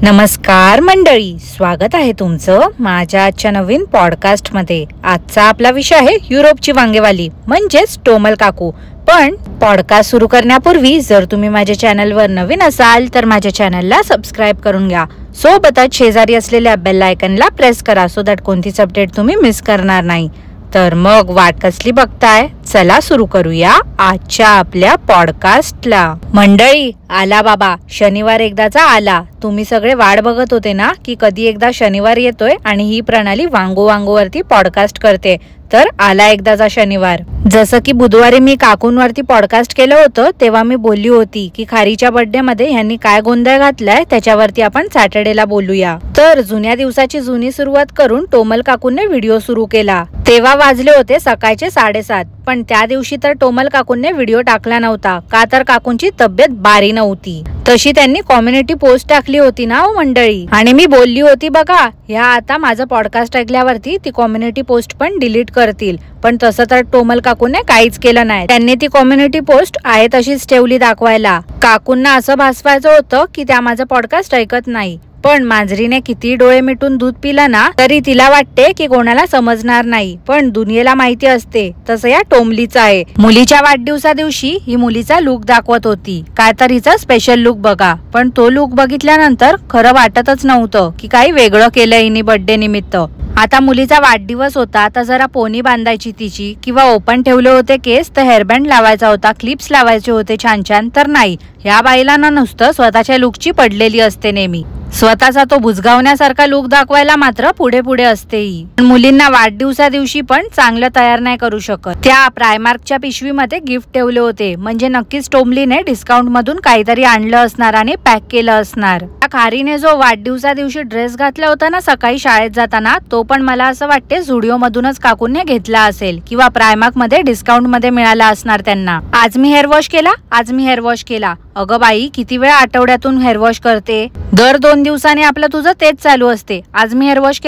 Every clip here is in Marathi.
नमस्कार मंडळी, स्वागत आहे तुमचं माझ्या आजच्या नवीन पॉडकास्ट मध्ये। आजचा आपला विषय आहे युरोपची वांगेवाली म्हणजेच टोमल काकू। पण पॉडकास्ट सुरू करण्यापूर्वी जर तुम्ही माझ्या चॅनलवर नवीन असाल तर माझ्या चॅनलला सबस्क्राइब करून घ्या। सोबतच शेजारी असलेल्या बेल आयकॉनला प्रेस करा सो दॅट कोणतीच अपडेट तुम्ही मिस करणार नाही। तर मग वाट कसली बघताय, चला सुरू करूया आजच्या आपल्या पॉडकास्टला। मंडळी, आला बाबा, शनिवार एकदाचा आला। तुम्ही सगळे वाट बघत होते ना की कधी एकदा शनिवार येतोय आणि ही प्रणाली वांगोवरती पॉडकास्ट करते। तर आला एकदाचा शनिवार। जसं की बुधवारी मी काकूंवरती पॉडकास्ट केलं होतं तेव्हा मी बोलली होती की खारीच्या बर्थडे मध्ये ह्यांनी काय गोंधळ घातलाय त्याच्यावरती आपण सॅटर्डेला बोलूया। तर जुन्या दिवसाची जुनी सुरुवात करून टोमल काकूंनी व्हिडिओ सुरू केला। तेव्हा वाजले होते सकाळचे 7:30। पण त्या दिवशी तर टोमल काकूंनी व्हिडिओ टाकला नव्हता, का तर काकूंची तब्येत बारी नव्हती। तशी त्यांनी कम्युनिटी पोस्ट टाकली होती ना मंडळी, आणि मी बोलली होती बघा ह्या आता माझं पॉडकास्ट ऐकल्यावरती ती कम्युनिटी पोस्ट पण डिलीट करतील। पण तसं तर टोमल काकूने काहीच केलं नाही। त्यांनी ती कम्युनिटी पोस्ट आहे तशीच ठेवली दाखवायला। काकूंना असं भासवायचं होतं की त्या माझं पॉडकास्ट ऐकत नाही। पण मांजरीने किती डोळे मिटून दूध पिलं ना तरी तिला वाटते की कोणाला समजणार नाही, पण दुनियेला माहिती असते तसं या टोमलीचं आहे। मुलीच्या वाढदिवसा दिवशी ही मुलीचा लुक दाखवत होती, काय तर हिचा स्पेशल लुक बघा। पण तो लुक बघितल्यानंतर खरं वाटतच नव्हतं की काही वेगळं केलं हिने बर्थडे निमित्त। आता मुलीचा वाढदिवस होता तर जरा पोनी बांधायची तिची, किंवा ओपन ठेवले होते केस तर हेअरबँड लावायचा होता, क्लिप्स लावायचे होते छान छान। तर नाही, ह्या बाईला ना नुसतं स्वतःच्या लुकची पडलेली असते नेहमी। स्वतःचा तो बुजगावण्यासारखा लुक दाखवायला मात्र पुढे पुढे असते ही। मुलींना वाढदिवसा दिवशी पण चांगलं तयार नाही करू शकत। त्या प्रायमार्कच्या पिशवीमध्ये गिफ्ट ठेवले होते, म्हणजे नक्कीच टोमलीने डिस्काउंट मधून काहीतरी आणलं असणार आणि पॅक केलं असणार। खारीने जो वाढदिवसा दिवशी ड्रेस घातला होता ना सकाळी शाळेत जाताना, तो पण मला असं वाटते झुडिओ मधूनच काकूने घेतला असेल किंवा प्रायमार्क मध्ये डिस्काउंट मध्ये मिळाला असणार त्यांना। आज मी हेअर वॉश केला। अगं बाई, किती वेळा आठवड्यातून हेअर वॉश करते? दर 2 दिवसांनी आपलं तुझं तेच चालू असते, आज मी हेअर वॉश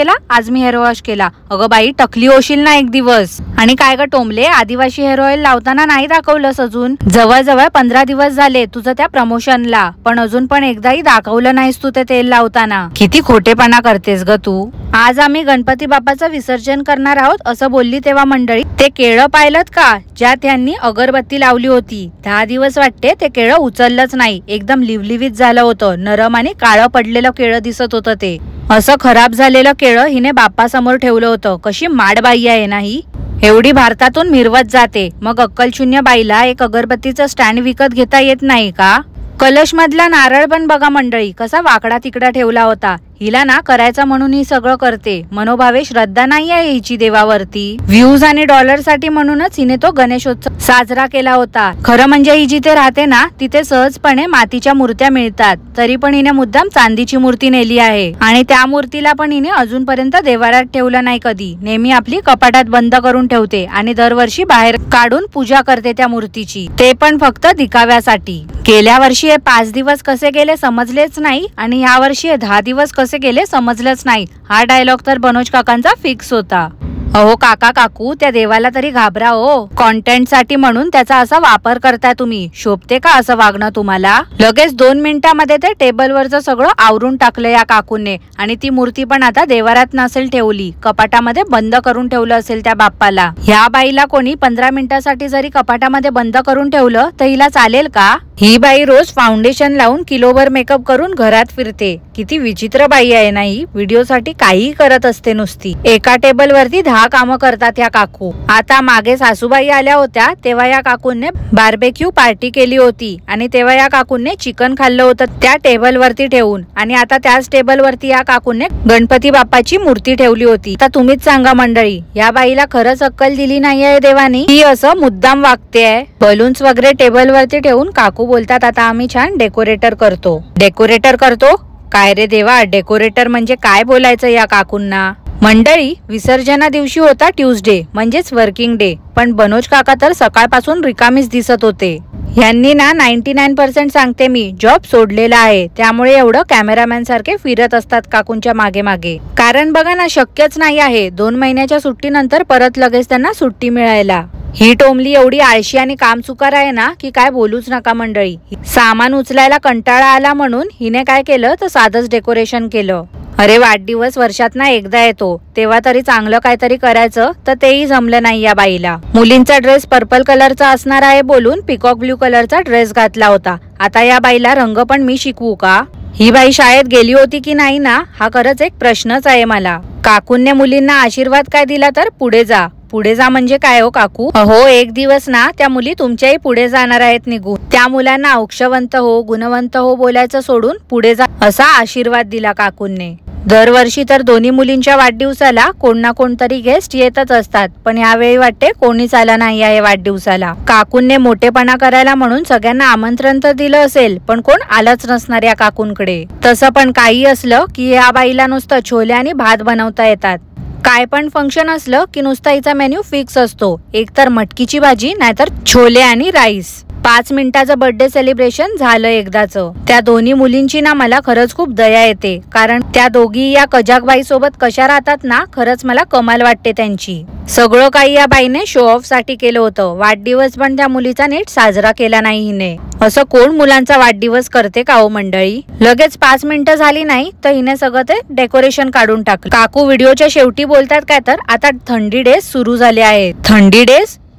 केला। अगं बाई, टकली होशील ना एक दिवस। आणि काय ग टोमले, आदिवासी हेअर ऑइल लावताना नाही दाखवलंस अजून? जवळजवळ 15 दिवस झाले तुझं त्या प्रमोशनला, पण अजून पण एकदाही दाखवलं नाहीस तू ते तेल लावताना। किती खोटेपणा करतेस ग तू। आज आम्ही गणपती बाप्पाचं विसर्जन करणार आहोत असं बोलली तेव्हा मंडळी, ते केळं पाहिलत का ज्यात त्यांनी अगरबत्ती लावली होती? 10 दिवस वाटते ते केळं उचललंच नाही, एकदम लिवलिवीत झालं होतं, नरम आणि काळं पडलेलं केळं दिसत होतं ते। असं खराब झालेलं केळं हिने बाप्पासमोर ठेवलं होतं। कशी माडबाई आहे ना ही, एवढी भारतातून मिरवत जाते, मग अक्कलशून्य बाईला एक अगरबत्तीचं स्टँड विकत घेता येत नाही का? कलश मधला नारळ पण बघा मंडळी कसा वाकडा तिकडा ठेवला होता। हिला ना करायचं म्हणून ही सगळं करते, मनोभावे श्रद्धा नाही आहे हिची देवावरती। व्ह्यूज आणि डॉलर साठी म्हणूनच हिने तो गणेशोत्सव साजरा केला होता। खरं म्हणजे ही जिथे राहते ना तिथे सहजपणे मातीच्या मूर्त्या मिळतात, तरी पण हिने मुद्दाम चांदीची मूर्ती नेली आहे। आणि त्या मूर्तीला पण हिने अजूनपर्यंत देवारात ठेवलं नाही कधी, नेहमी आपली कपाटात बंद करून ठेवते आणि दरवर्षी बाहेर काढून पूजा करते त्या मूर्तीची, ते पण फक्त दिखाव्यासाठी। गेल्या वर्षी हे 5 दिवस कसे गेले समजलेच नाही, आणि ह्या वर्षी हे 10 दिवस कसे गेले समजलंच नाही। हा डायलॉग तर बनोज काकांचा फिक्स होता। अहो काका काकू, त्या देवाला तरी घाबरा हो, कॉन्टेंट साठी म्हणून त्याचा असा वापर करताय तुम्ही, शोभते का असं वागणं तुम्हाला? लगेच 2 मिनिटांमध्ये ते टेबलवरचं सगळं आवरून टाकलं या काकूने, आणि ती मूर्ती पण आता देवारात नसेल ठेवली, कपाटामध्ये बंद करून ठेवलं असेल त्या बाप्पाला। ह्या बाईला कोणी 15 मिनिटांसाठी जरी कपाटामध्ये बंद करून ठेवलं तर हिला चालेल का? ही बाई रोज फाउंडेशन लावून किलोभर मेकअप करून घरात फिरते, किती विचित्र बाई आहे ना ही, व्हिडिओ साठी काही करत असते नुसती। एका टेबल वरती 10 कामं करतात या काकू। आता मागे सासूबाई आल्या होत्या तेव्हा या काकूंनी बार्बेक्यू पार्टी केली होती, आणि तेव्हा या काकूंनी चिकन खाल्लं होतं त्या टेबल वरती ठेवून, आणि आता त्याच टेबल वरती या काकूंनी गणपती बाप्पाची मूर्ती ठेवली होती। आता तुम्हीच सांगा मंडळी, या बाईला खरंच अक्कल दिली नाहीये देवानी, ही असं मुद्दाम वागते आहे। बलून्स वगैरे टेबल वरती ठेवून काकू बोलतात आता आम्ही छान डेकोरेटर करतो। काय रे देवा, डेकोरेटर म्हणजे काय बोलायचं या काकूंना? मंडळी, विसर्जना दिवशी होता ट्यूसडे म्हणजेच वर्किंग डे, पण बनोज काका तर सकाळपासून रिकामीच दिसत होते। यांनी ना 99% सांगते मी जॉब सोडलेला आहे, त्यामुळे एवढं कॅमेरामॅन सारखे फिरत असतात काकूंच्या मागे मागे. कारण बघा ना, शक्यच नाही आहे 2 महिन्याच्या सुट्टीनंतर परत लगेच त्यांना सुट्टी मिळायला. ही टोमली एवढी आळशी आणि कामचुकार आहे ना की काय बोलूच नका मंडळी. सामान उचलायला कंटाळा आला म्हणून हिने काय केलं तर साधंच डेकोरेशन केलं. अरे वाढदिवस वर्षात ना एकदा येतो, तेव्हा तरी चांगलं काहीतरी करायचं, तर तेही जमलं नाही या बाईला. मुलींचा ड्रेस पर्पल कलरचा असणार आहे बोलून पिकॉक ब्ल्यू कलरचा ड्रेस घातला होता. आता या बाईला रंग पण मी शिकवू का? ही बाई शाळेत गेली होती की नाही ना, हा खरंच एक प्रश्नच आहे मला. काकूंनी मुलींना आशीर्वाद काय दिला तर पुढे जा. पुढे जा म्हणजे काय हो काकू? हो, एक दिवस ना त्या मुली तुमच्याही पुढे जाणार आहेत निघून. त्या मुलांना औक्षवंत हो, गुणवंत हो बोलायचं सोडून पुढे जा असा आशीर्वाद दिला काकूंनी. दरवर्षी तर दोन्ही मुलींच्या वाढदिवसाला कोण ना कोणतरी गेस्ट येतच असतात, पण यावेळी वाटते कोणीच आला नाही आहे वाढदिवसाला. काकूंनी मोठेपणा करायला म्हणून सगळ्यांना आमंत्रण तर दिलं असेल, पण कोण आलंच नसणार या काकूंकडे. तसं पण काही असलं की या बाईला नुसतं छोले आणि भात बनवता येतात. काय पण फंक्शन असलं की नुसता हिचा मेन्यू फिक्स असतो, एक तर मटकीची भाजी नाहीतर छोले आणि राईस. 5 मिनिटाचं बर्थडे सेलिब्रेशन झालं एकदाचं. त्या दोन्ही मुलींची ना मला खरंच खूप दया येते, कारण त्या दोघी या कजाकबाई सोबत कशा राहतात ना, खरंच मला कमाल वाटते त्यांची. सगळं काही या बाईने शो ऑफ साठी केलं होतं. वाढदिवस पण त्या मुलीचा नीट साजरा केला नाही हिने. असं कोण मुलांचा वाढदिवस करते का हो मंडळी? लगेच 5 मिनिटं झाली नाही तर हिने सगळं ते डेकोरेशन काढून टाकलं. काकू व्हिडिओच्या शेवटी बोलतात काय तर आता थंडी डेज सुरू झाले आहेत.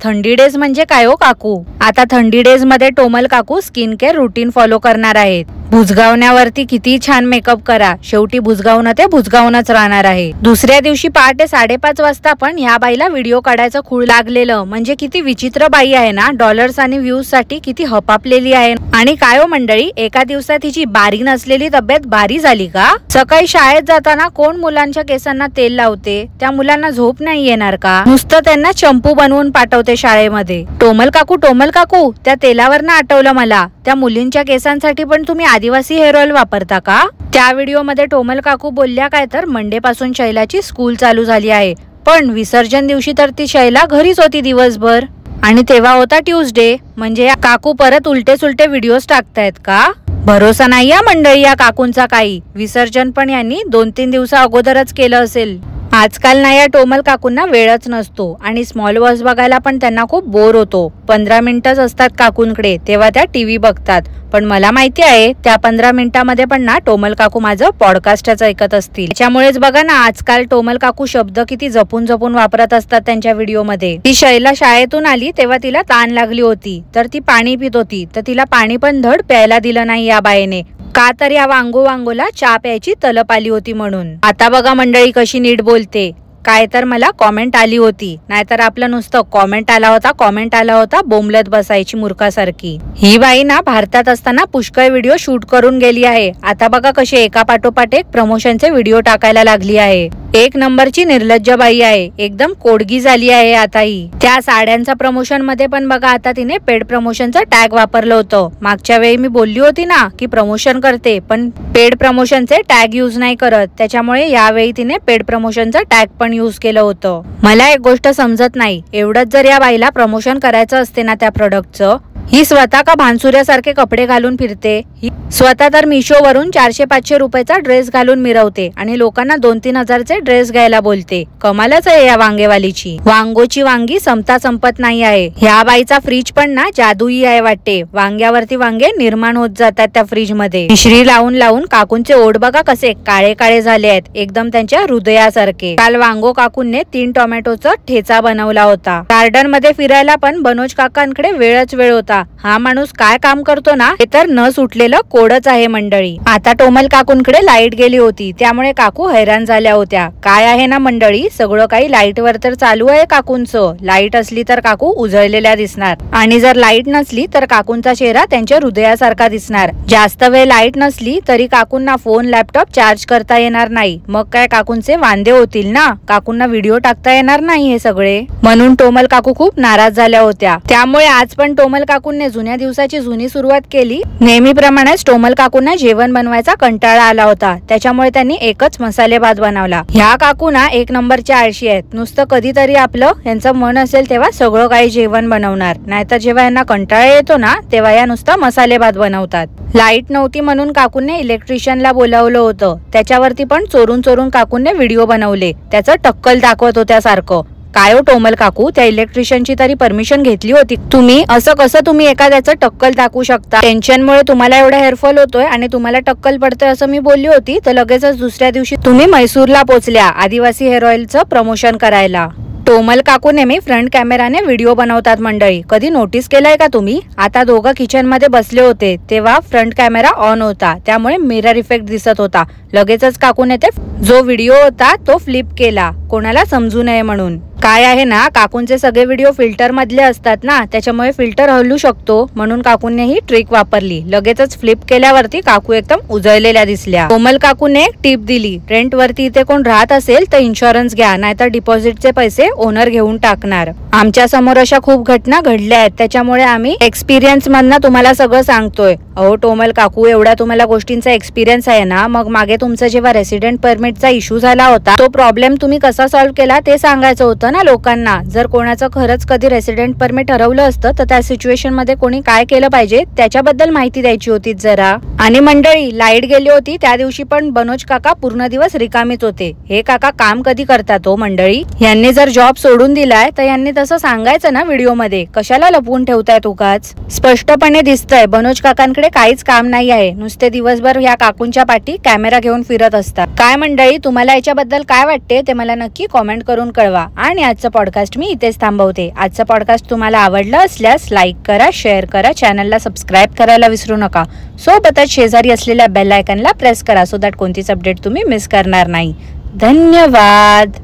थंडी डेज म्हणजे काय हो काकू? आता थंडी डेज मध्ये टोमल काकू स्किन केअर रुटीन फॉलो करणार आहेत. भुजगावण्यावरती किती छान मेकअप करा, शेवटी भुजगावणं ते भुजगावूनच राहणार आहे. दुसऱ्या दिवशी पहाटे 5:30 वाजता पण ह्या बाईला व्हिडिओ काढायचं खूळ लागलेलं. म्हणजे किती विचित्र बाई आहे ना, डॉलर्स आणि व्ह्यूज साठी किती हपापलेली आहे. आणि काय हो मंडळी, एका दिवसात तिची बारी नसलेली तब्येत भारी झाली का? सकाळी शाळेत जाताना कोण मुलांच्या केसांना तेल लावते? त्या मुलांना झोप नाही येणार का? नुसतं त्यांना चंपू बनवून पाठवते शाळेमध्ये. टोमल काकू त्या तेलावरनं आठवलं मला, त्या मुलींच्या केसांसाठी पण तुम्ही आदिवासी हेअर ऑइल वापरता का? त्या व्हिडिओ मध्ये टोमल काकू बोलल्या काय तर मंडे पासून शैलाची स्कूल चालू झाली आहे, पण विसर्जन दिवशी तर ती शैला घरीच होती दिवसभर, आणि तेव्हा होता ट्यूसडे. म्हणजे या काकू परत उलटे सुलटे व्हिडिओज टाकतायत का? भरोसा नाही या मंडळी या काकूंचा काही. विसर्जन पण यांनी 2-3 दिवसा अगोदरच केलं असेल. आजकाल ना या टोमल काकूंना वेळच नसतो आणि स्मॉल वॉर्स बघायला पण त्यांना खूप बोर होतो. 15 मिनिटच असतात काकूंकडे, तेव्हा त्या टीव्ही बघतात. पण मला माहिती आहे त्या 15 मिनिटांमध्ये पण ना टोमल काकू माझं पॉडकास्टच ऐकत असतील. त्याच्यामुळेच बघा ना आजकाल टोमल काकू शब्द किती जपून जपून वापरत असतात त्यांच्या व्हिडिओमध्ये. ती शैला शाळेतून आली तेव्हा तिला ताण लागली होती, तर ती पाणी पित होती, तर तिला पाणी पण धड प्यायला दिलं नाही या बाईने. का तर या वांगोला चहा प्यायची तलप आली होती म्हणून. आता बघा मंडळी कशी नीट बोलते. काय तर मला कॉमेंट आली होती, नाहीतर आपलं नुसतं कॉमेंट आला होता बोंबलत बसायची मूर्खासारखी. ही बाई ना भारतात असताना पुष्कळ व्हिडिओ शूट करून गेली आहे. आता बघा कशी एका पाठोपाठ एक प्रमोशनचे व्हिडिओ टाकायला लागली आहे. एक नंबरची निर्लज्ज बाई आहे, एकदम कोडगी झाली आहे आता ही. त्या साड्यांचा प्रमोशन मध्ये पण बघा आता तिने पेड प्रमोशनचं टॅग वापरलं होतं. मागच्या वेळी मी बोलली होती ना की प्रमोशन करते पण पेड प्रमोशनचे टॅग युज नाही करत, त्याच्यामुळे यावेळी तिने पेड प्रमोशनचं टॅग पण यूज केलं होतं. मला एक गोष्ट समजत नाही, एवढंच जर या बाईला प्रमोशन करायचं असते ना त्या प्रोडक्टचं, ही स्वतः का भानसुऱ्यासारखे कपडे घालून फिरते? ही स्वतः तर मिशो वरून 400-500 रुपयाचा ड्रेस घालून मिरवते आणि लोकांना 2-3 हजारचे ड्रेस घ्यायला बोलते. कमालच आहे या वांगेवालीची. वांगोची वांगी संपत नाही आहे. ह्या बाईचा फ्रीज पण ना जादुई आहे वाटते. वांग्यावरती वांगे निर्माण होत जातात त्या फ्रीज मध्ये. मिश्री लावून लावून काकूंचे ओठ बघा कसे काळे काळे झाले आहेत, एकदम त्यांच्या हृदयासारखे. काल वांगो काकूंने 3 टोमॅटोचा ठेचा बनवला होता. गार्डन मध्ये फिरायला पण बनोज काकांकडे वेळच वेळ होता. हा माणूस काय काम करतो ना हे तर न सुटलेलं कोडच आहे मंडळी. आता टोमल काकूंकडे लाईट गेली होती, त्यामुळे काकू हैराण झाल्या होत्या. काय आहे ना मंडळी, सगळं काही लाईट वर तर चालू आहे काकूंचं. लाईट असली तर काकू उजळलेल्या दिसणार, आणि जर लाईट नसली तर काकूंचा चेहरा त्यांच्या हृदयासारखा दिसणार. जास्त वेळ लाईट नसली तरी काकूंना फोन लॅपटॉप चार्ज करता येणार नाही. मग काय काकूंचे वांदे होतील ना, काकूंना व्हिडिओ टाकता येणार नाही हे सगळे. म्हणून टोमल काकू खूप नाराज झाल्या होत्या. त्यामुळे आज पण टोमल काकू काकूंनी जुन्या दिवसाची जुनी सुरुवात केली. नेहमीप्रमाणेच टोमल काकूंना जेवण बनवायचा कंटाळा आला होता, त्याच्यामुळे त्यांनी एकच मसाले भात बनवला. ह्या काकूना एक नंबरच्या आळशी आहेत. नुसतं कधीतरी आपलं यांचं मन असेल तेव्हा सगळं काही जेवण बनवणार, नाहीतर जेव्हा यांना कंटाळा येतो ना तेव्हा या नुसता मसाले भात बनवतात. लाईट नव्हती म्हणून काकूंनी इलेक्ट्रिशियनला बोलावलं होतं. त्याच्यावरती पण चोरून चोरून काकूंनी व्हिडिओ बनवले. त्याचं टक्कल दाखवत होत्या सारखं. काय हो टोमल काकू, त्या इलेक्ट्रिशियनची तरी परमिशन घेतली होती तुम्ही? असं कसं तुम्ही एखाद्याचं टक्कल दाखवू शकता? टेन्शनमुळे तुम्हाला एवढा हेअरफॉल होतोय आणि तुम्हाला टक्कल पडतोय असं मी बोलली होती, तर लगेचच दुसऱ्या दिवशी तुम्ही म्हैसूरला पोहोचल्या आदिवासी हेअर ऑइलचं प्रमोशन करायला. टोमल काकू नेहमी फ्रंट कॅमेराने व्हिडिओ बनवतात मंडळी. कधी नोटीस केलंय का तुम्ही? आता दोघं किचन मध्ये बसले होते तेव्हा फ्रंट कॅमेरा ऑन होता, त्यामुळे मिरर इफेक्ट दिसत होता. लगेचच काकूने ते जो व्हिडिओ होता तो फ्लिप केला, कोणाला समजू नये म्हणून. काय आहे ना, काकूंचे सगळे व्हिडिओ फिल्टर मधले असतात ना, त्याच्यामुळे फिल्टर हलू शकतो, म्हणून काकूंनी ही ट्रिक वापरली. लगेचच फ्लिप केल्यावरती काकू एकदम उजळलेल्या दिसल्या. कोमल काकूने एक टिप दिली, रेंट वरती इथे कोण राहत असेल तर इन्शुरन्स घ्या, नाहीतर डिपॉझिटचे पैसे ओनर घेऊन टाकणार. आमच्या समोर अशा खूप घटना घडल्या आहेत, त्याच्यामुळे आम्ही एक्सपिरियन्स मधनं तुम्हाला सगळं सांगतोय. अहो टोमल काकू, एवढा तुम्हाला गोष्टींचा एक्सपिरियन्स आहे ना, मग मागे तुमचा जेव्हा रेसिडेंट परमिटचा इश्यू झाला होता तो प्रॉब्लेम तुम्ही कसा सॉल्व्ह केला ते सांगायचं होतं ना लोकांना. जर कोणाचं खरंच कधी रेसिडेंट परमिट हरवलं असतं तर त्या सिच्युएशन मध्ये कोणी काय केलं पाहिजे त्याच्याबद्दल माहिती द्यायची होती जरा. आणि मंडळी, लाईट गेली होती त्या दिवशी पण बनोज काका पूर्ण दिवस रिकामीच होते. हे काका काम कधी करतात हो मंडळी? यांनी जर जॉब सोडून दिलाय तर यांनी तसं सांगायचं ना व्हिडिओ मध्ये. कशाला लपवून ठेवतायत उगाच? स्पष्टपणे दिसतंय बनोज काकांकडे काहीच काम नाही आहे, नुसते दिवसभर या काकूंच्या पाठी कॅमेरा घेऊन फिरत असतात. काय मंडळी, तुम्हाला याच्याबद्दल काय वाटते ते मला नक्की कॉमेंट करून कळवा. आणि आजचं पॉडकास्ट मी इथेच थांबवते. आजचं पॉडकास्ट तुम्हाला आवडलं असल्यास लाईक करा, शेअर करा, चॅनलला सबस्क्राईब करायला विसरू नका. सोबतच शेजारी असलेल्या बेल आयकॉनला प्रेस करा, सो दॅट कोणतीच अपडेट तुम्ही मिस करणार नाही. धन्यवाद.